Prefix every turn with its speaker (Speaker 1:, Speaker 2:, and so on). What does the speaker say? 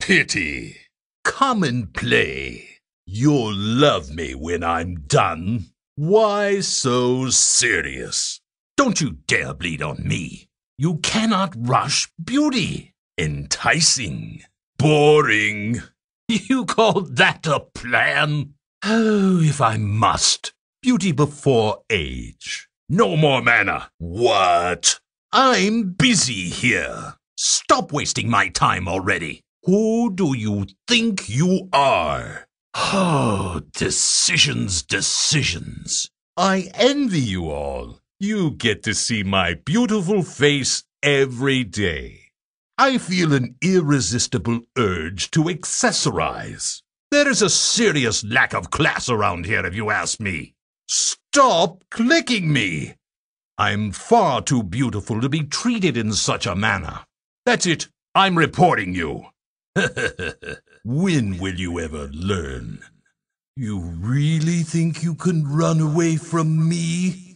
Speaker 1: pity. Come and play. You'll love me when I'm done. Why so serious? Don't you dare bleed on me. You cannot rush beauty. Enticing. Boring. You call that a plan? Oh, if I must. Beauty before age. No more manner. What? I'm busy here. Stop wasting my time already. Who do you think you are? Oh, decisions, decisions. I envy you all. You get to see my beautiful face every day. I feel an irresistible urge to accessorize. There is a serious lack of class around here, if you ask me. Stop clicking me. I'm far too beautiful to be treated in such a manner. That's it. I'm reporting you. When will you ever learn? You really think you can run away from me?